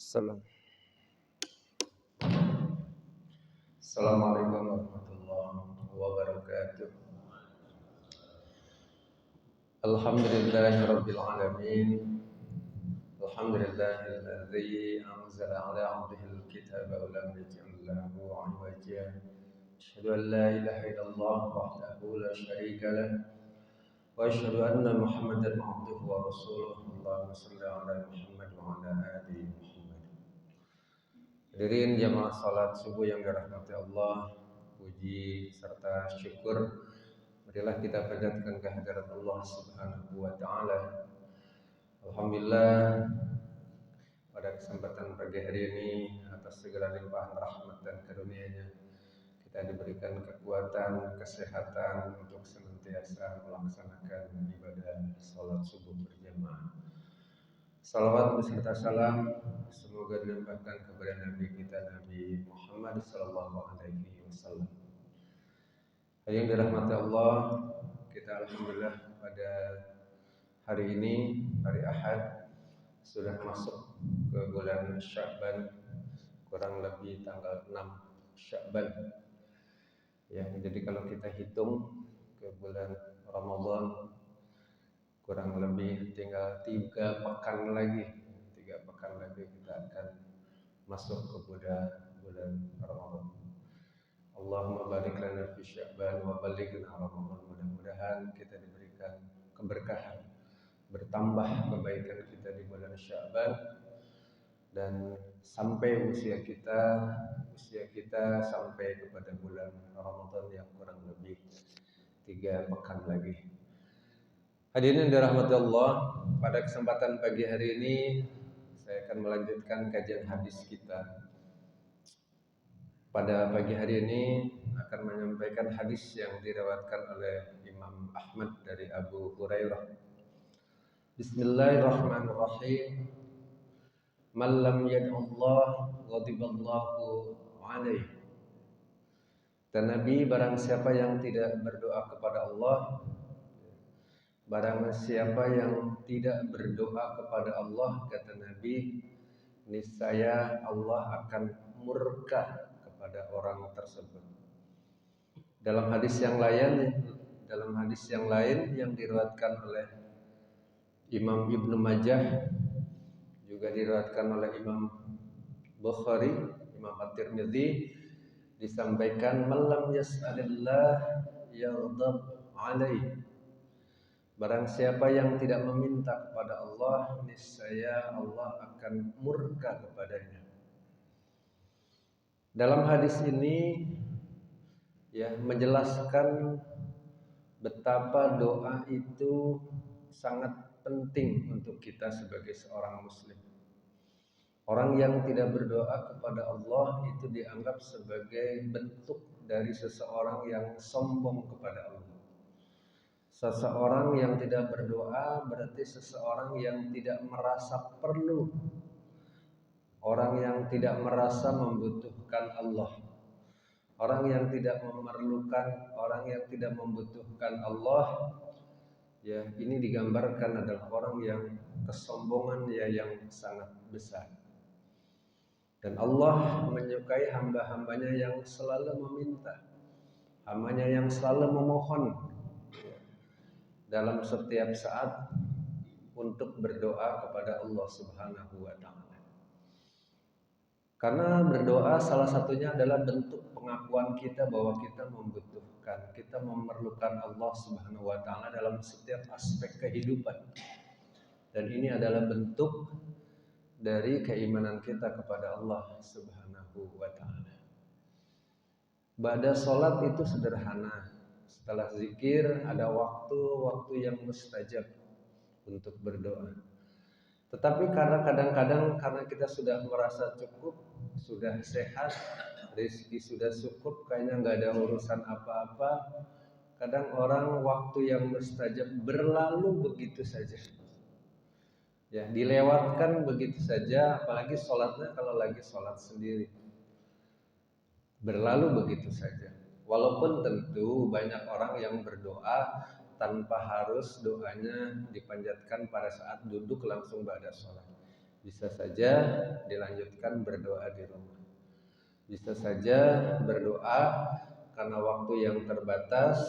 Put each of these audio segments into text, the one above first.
Salam. Assalamualaikum warahmatullahi wabarakatuh. Alhamdulillahirabbil alamin. Alhamdulillahilladzi anzala 'ala 'abdihil kitaba wa lam yaj'al lahu 'iwaja. Asyhadu an la ilaha illallah wahdahu la syarika lah wa asyhadu anna Muhammadan 'abduhu wa rasuluh. Allahumma shalli 'ala Muhammad wa 'ala ali Muhammad. Hadirin jamaah salat subuh yang dirahmati Allah, puji serta syukur marilah kita panjatkan kehadirat Allah Subhanahu wa taala. Alhamdulillah pada kesempatan pagi hari ini atas segala limpahan rahmat dan karunia-Nya kita diberikan kekuatan, kesehatan untuk senantiasa melaksanakan ibadah salat subuh berjamaah. Salawat beserta salam semoga dilimpahkan kepada Nabi kita Nabi Muhammad sallallahu alaihi wasallam. Yang dirahmati Allah, kita alhamdulillah pada hari ini, hari Ahad, sudah masuk ke bulan Sya'ban, kurang lebih tanggal 6 Sya'ban. Ya, jadi kalau kita hitung ke bulan Ramadan kurang lebih tinggal 3 pekan lagi kita akan masuk ke bulan Ramadan. Allahumma barik lana fi Sya'ban wa balighna Ramadan. Mudah-mudahan kita diberikan keberkahan, bertambah kebaikan kita di bulan Sya'ban dan sampai usia kita sampai kepada bulan Ramadan yang kurang lebih 3 pekan lagi. Hadirin dirahmati Allah, pada kesempatan pagi hari ini saya akan melanjutkan kajian hadis kita. Pada pagi hari ini akan menyampaikan hadis yang diriwayatkan oleh Imam Ahmad dari Abu Hurairah. Bismillahirrahmanirrahim. Man lam yad'ullah ghadiballahu alaihi. Dan Nabi, barang siapa yang tidak berdoa kepada Allah, barang siapa yang tidak berdoa kepada Allah, kata Nabi, niscaya Allah akan murka kepada orang tersebut. Dalam hadis yang lain yang diriwayatkan oleh Imam Ibnu Majah, juga diriwayatkan oleh Imam Bukhari, Imam At-Tirmidzi, disampaikan malam yas'alillah yaghdab alaihi. Barang siapa yang tidak meminta kepada Allah, niscaya Allah akan murka kepadanya. Dalam hadis ini menjelaskan betapa doa itu sangat penting untuk kita sebagai seorang muslim. Orang yang tidak berdoa kepada Allah itu dianggap sebagai bentuk dari seseorang yang sombong kepada Allah. Seseorang yang tidak berdoa berarti seseorang yang tidak merasa perlu, orang yang tidak merasa membutuhkan Allah. Orang yang tidak memerlukan, orang yang tidak membutuhkan Allah, ini digambarkan adalah orang yang kesombongan yang sangat besar. Dan Allah menyukai hamba-hambanya yang selalu meminta, hambanya yang selalu memohon dalam setiap saat untuk berdoa kepada Allah Subhanahu wa taala. Karena berdoa salah satunya adalah bentuk pengakuan kita bahwa kita membutuhkan, kita memerlukan Allah Subhanahu wa taala dalam setiap aspek kehidupan. Dan ini adalah bentuk dari keimanan kita kepada Allah Subhanahu wa taala. Ba'da salat itu sederhana. Setelah zikir ada waktu-waktu yang mustajab untuk berdoa. Tetapi karena kadang-kadang karena kita sudah merasa cukup, sudah sehat, rezeki sudah cukup, kayaknya nggak ada urusan apa-apa, kadang orang waktu yang mustajab berlalu begitu saja. Dilewatkan begitu saja, apalagi sholatnya kalau lagi sholat sendiri. Berlalu begitu saja. Walaupun tentu banyak orang yang berdoa tanpa harus doanya dipanjatkan pada saat duduk langsung ba'da sholat. Bisa saja dilanjutkan berdoa di rumah. Bisa saja berdoa karena waktu yang terbatas,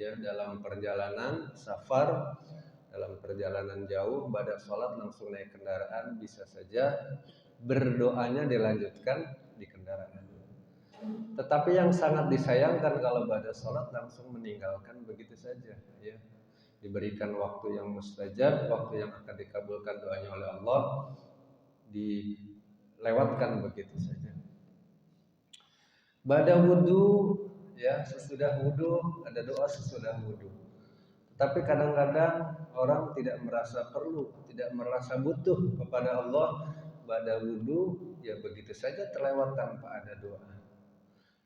ya, dalam perjalanan safar, dalam perjalanan jauh, pada sholat langsung naik kendaraan, bisa saja berdoanya dilanjutkan di kendaraan. Tetapi yang sangat disayangkan kalau pada sholat langsung meninggalkan begitu saja, ya. Diberikan waktu yang mustajab, waktu yang akan dikabulkan doanya oleh Allah, dilewatkan begitu saja. Pada wudhu, ya, sesudah wudhu ada doa sesudah wudhu. Tapi kadang-kadang orang tidak merasa perlu, tidak merasa butuh kepada Allah. Pada wudhu, ya begitu saja terlewat tanpa ada doa.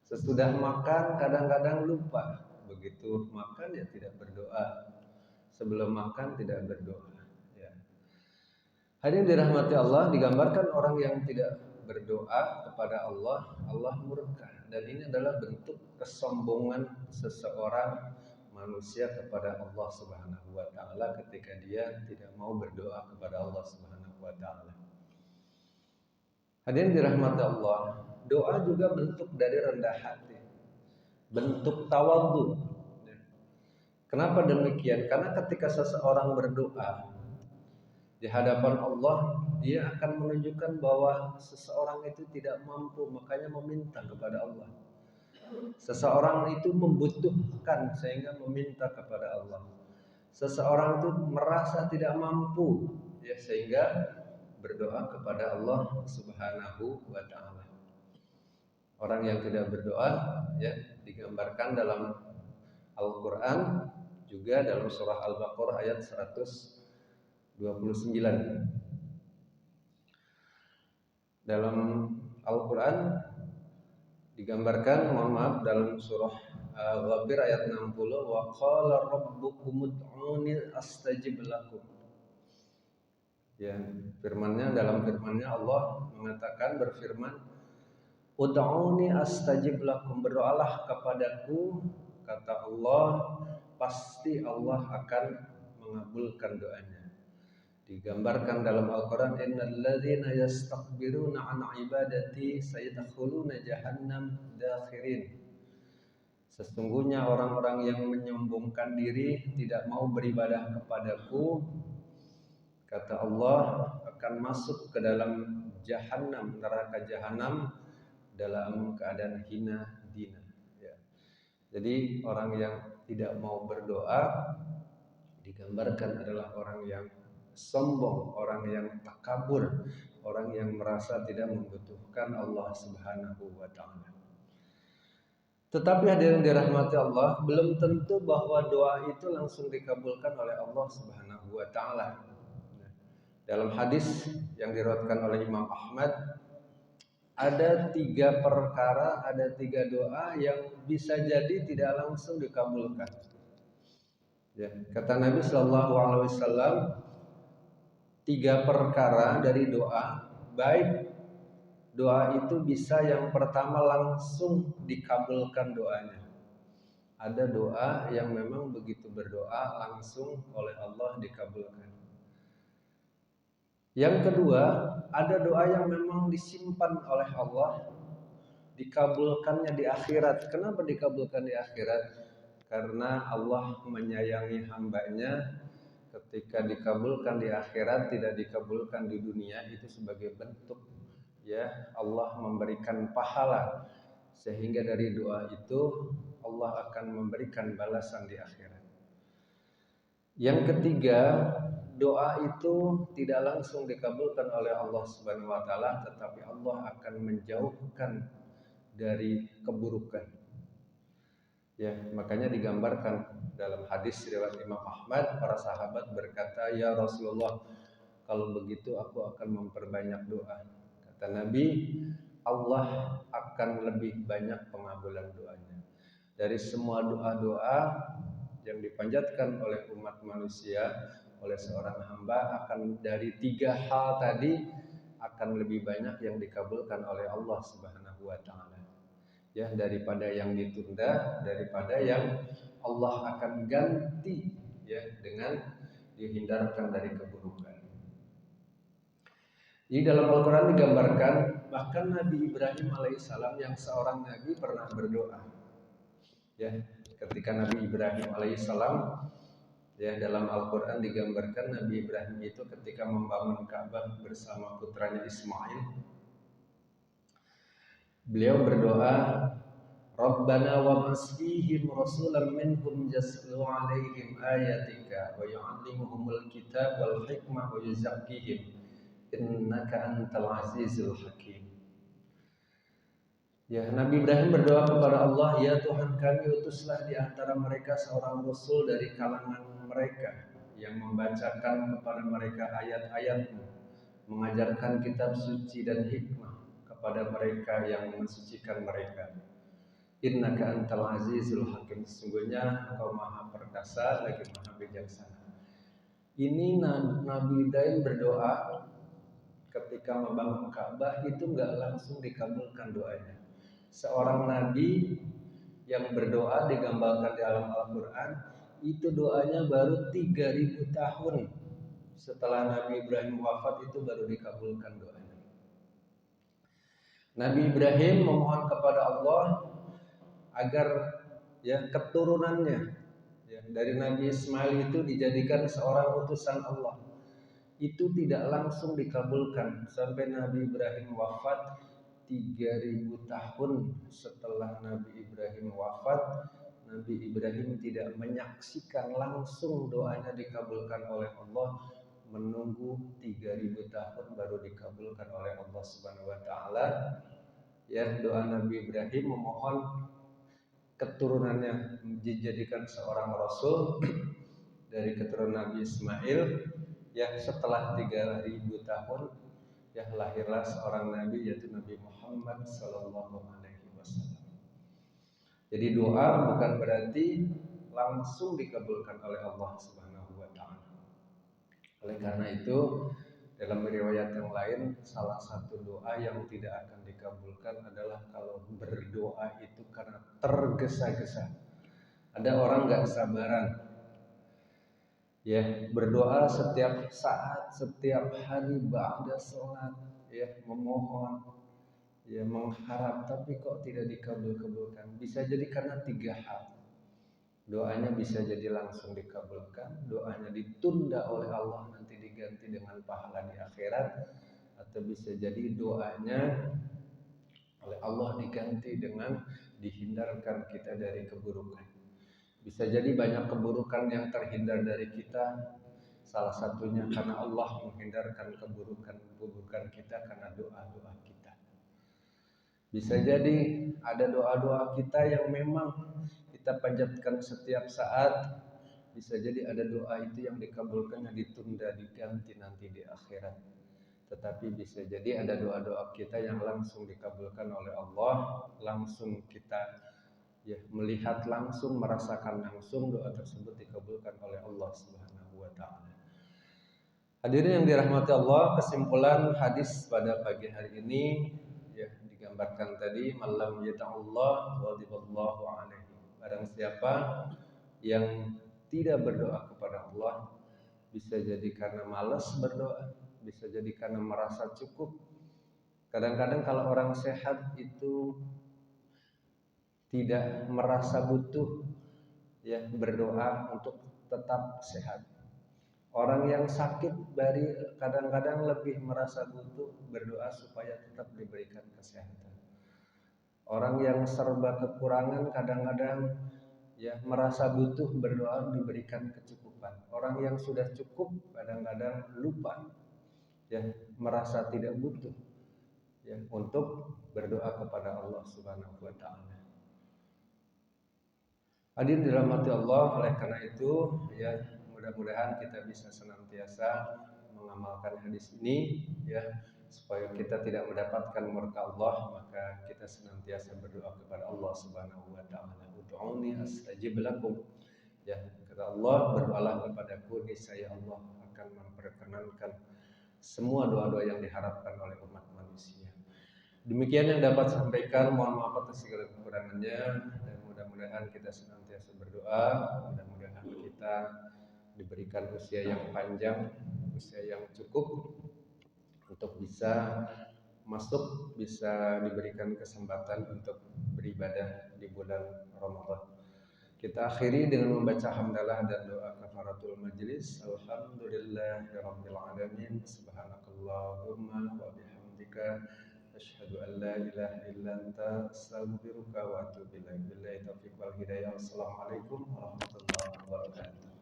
Sesudah makan kadang-kadang lupa, begitu makan ya tidak berdoa. Sebelum makan tidak berdoa. Ya. Hadirin dirahmati Allah, digambarkan orang yang tidak berdoa kepada Allah, Allah murka. Dan ini adalah bentuk kesombongan seseorang manusia kepada Allah Subhanahu wa taala ketika dia tidak mau berdoa kepada Allah Subhanahu wa taala. Hadirin dirahmati Allah, doa juga bentuk dari rendah hati, bentuk tawadhu. Kenapa demikian? Karena ketika seseorang berdoa di hadapan Allah, dia akan menunjukkan bahwa seseorang itu tidak mampu, makanya meminta kepada Allah. Seseorang itu membutuhkan sehingga meminta kepada Allah. Seseorang itu merasa tidak mampu, ya, sehingga berdoa kepada Allah Subhanahu wa taala. Orang yang tidak berdoa, ya, digambarkan dalam Al-Qur'an juga dalam surah Al-Baqarah ayat 129. Dalam Al-Qur'an digambarkan, mohon maaf, dalam surah Ghafir ayat 60, wa qala rabbukum ud'uni astajib lakum. Ya, dalam firman-Nya Allah mengatakan, berfirman, ud'uni astajib lakum, berdoalah kepadaku, kata Allah, pasti Allah akan mengabulkan doanya. Digambarkan dalam Al-Quran, innal ladzina yastakbiruna an ibadati sayadkhuluna jahannam dakhirin. Sesungguhnya orang-orang yang menyombongkan diri, tidak mau beribadah kepadaku, kata Allah, akan masuk ke dalam jahannam, neraka jahannam, dalam keadaan hina dina. Ya. Jadi orang yang tidak mau berdoa digambarkan adalah orang yang sombong, orang yang takabur, orang yang merasa tidak membutuhkan Allah Subhanahu wa taala. Tetapi hadirin dirahmati Allah, belum tentu bahwa doa itu langsung dikabulkan oleh Allah Subhanahu wa taala. Dalam hadis yang diriwayatkan oleh Imam Ahmad, ada 3 perkara, ada 3 doa yang bisa jadi tidak langsung dikabulkan. Ya, kata Nabi Shallallahu Alaihi Wasallam, 3 perkara dari doa, baik doa itu bisa yang pertama langsung dikabulkan doanya. Ada doa yang memang begitu berdoa langsung oleh Allah dikabulkan. Yang kedua, ada doa yang memang disimpan oleh Allah, dikabulkannya di akhirat. Kenapa dikabulkan di akhirat? Karena Allah menyayangi hambanya. Ketika dikabulkan di akhirat, tidak dikabulkan di dunia, itu sebagai bentuk, ya, Allah memberikan pahala, sehingga dari doa itu Allah akan memberikan balasan di akhirat. Yang ketiga, doa itu tidak langsung dikabulkan oleh Allah Subhanahu wa taala, tetapi Allah akan menjauhkan dari keburukan. Ya, makanya digambarkan dalam hadis riwayat Imam Ahmad, para sahabat berkata, "Ya Rasulullah, kalau begitu aku akan memperbanyak doa." Kata Nabi, Allah akan lebih banyak pengabulan doanya. Dari semua doa-doa yang dipanjatkan oleh umat manusia, oleh seorang hamba, akan dari 3 hal tadi akan lebih banyak yang dikabulkan oleh Allah Subhanahu wa taala. Ya, daripada yang ditunda, daripada yang Allah akan ganti, ya, dengan dihindarkan dari keburukan. Di dalam Al-Quran digambarkan bahkan Nabi Ibrahim alaihissalam yang seorang nabi pernah berdoa. Ya, ketika Nabi Ibrahim alaihissalam, ya, dalam Al-Quran digambarkan Nabi Ibrahim itu ketika membangun Ka'bah bersama putranya Ismail, beliau berdoa, Rabbana wa masfihim rasulan minhum yaslu alaihim ayatika wa yu'allimuhumul kitab wal hikmah wa yuzakkihim innaka antal azizul hakim. Ya, Nabi Ibrahim berdoa kepada Allah, ya Tuhan kami, utuslah di antara mereka seorang rasul dari kalangan mereka yang membacakan kepada mereka ayat-ayat-Mu, mengajarkan kitab suci dan hikmah kepada mereka yang mensucikan mereka. Innaka antal azizul hakim, sesungguhnya Engkau maha perkasa lagi maha bijaksana. Ini Nabi Ibrahim berdoa ketika membangun Ka'bah, itu enggak langsung dikabulkan doanya. Seorang nabi yang berdoa digambarkan di dalam Al-Quran, itu doanya baru 3000 tahun setelah Nabi Ibrahim wafat, itu baru dikabulkan doanya. Nabi Ibrahim memohon kepada Allah agar ya keturunannya ya, dari Nabi Ismail itu dijadikan seorang utusan Allah. Itu tidak langsung dikabulkan sampai Nabi Ibrahim wafat. 3000 tahun setelah Nabi Ibrahim wafat, Nabi Ibrahim tidak menyaksikan langsung doanya dikabulkan oleh Allah, menunggu 3000 tahun baru dikabulkan oleh Allah Subhanahu wa taala. Ya, doa Nabi Ibrahim memohon keturunannya dijadikan seorang rasul dari keturunan Nabi Ismail. Ya, setelah 3000 tahun ya lahirlah seorang nabi, yaitu Nabi Muhammad sallallahu alaihi wasallam. Jadi doa bukan berarti langsung dikabulkan oleh Allah Subhanahu wa taala. Oleh karena itu, dalam riwayat yang lain, salah satu doa yang tidak akan dikabulkan adalah kalau berdoa itu karena tergesa-gesa. Ada orang gak sabaran, ya, berdoa setiap saat, setiap hari, ba'da sholat, ya, memohon, ya, mengharap, tapi kok tidak dikabulkan. Bisa jadi karena 3 hal. Doanya bisa jadi langsung dikabulkan, doanya ditunda oleh Allah nanti diganti dengan pahala di akhirat, atau bisa jadi doanya oleh Allah diganti dengan dihindarkan kita dari keburukan. Bisa jadi banyak keburukan yang terhindar dari kita. Salah satunya karena Allah menghindarkan keburukan kita karena doa-doa kita. Bisa jadi ada doa-doa kita yang memang kita panjatkan setiap saat. Bisa jadi ada doa itu yang dikabulkan, yang ditunda, diganti nanti di akhirat. Tetapi bisa jadi ada doa-doa kita yang langsung dikabulkan oleh Allah, langsung kita ya melihat langsung, merasakan langsung doa tersebut dikabulkan oleh Allah Subhanahu wa taala. Hadirin yang dirahmati Allah, kesimpulan hadis pada pagi hari ini ya digambarkan tadi, malam yata'allah ghadiballahu alaihi. Barang siapa yang tidak berdoa kepada Allah, bisa jadi karena malas berdoa, bisa jadi karena merasa cukup. Kadang-kadang kalau orang sehat itu tidak merasa butuh ya berdoa untuk tetap sehat. Orang yang sakit kadang-kadang lebih merasa butuh berdoa supaya tetap diberikan kesehatan. Orang yang serba kekurangan kadang-kadang ya merasa butuh berdoa diberikan kecukupan. Orang yang sudah cukup kadang-kadang lupa ya merasa tidak butuh ya untuk berdoa kepada Allah Subhanahu wa taala. Hadirin dirahmati Allah, oleh karena itu ya mudah-mudahan kita bisa senantiasa mengamalkan hadis ini ya supaya kita tidak mendapatkan murka Allah, maka kita senantiasa berdoa kepada Allah Subhanahu wa taala. Ud'uni astajib lakum. Ya, kata Allah, berdoalah kepadaku, niscaya Allah akan memperkenankan semua doa-doa yang diharapkan oleh umat manusia. Demikian yang dapat sampaikan, mohon maaf atas segala kekurangannya, dan mudah-mudahan kita senantiasa berdoa, mudah-mudahan kita diberikan usia yang panjang, usia yang cukup untuk bisa masuk, bisa diberikan kesempatan untuk beribadah di bulan Ramadan. Kita akhiri dengan membaca hamdalah dan doa kafaratul majlis. Alhamdulillahirabbil alamin. Subhanakallahumma wa bihamdika asyhadu an la ilaha illa anta astaghfiruka wa atubu ilaik. Billahi taufiq wal hidayah. Wassalamualaikum warahmatullahi wabarakatuh.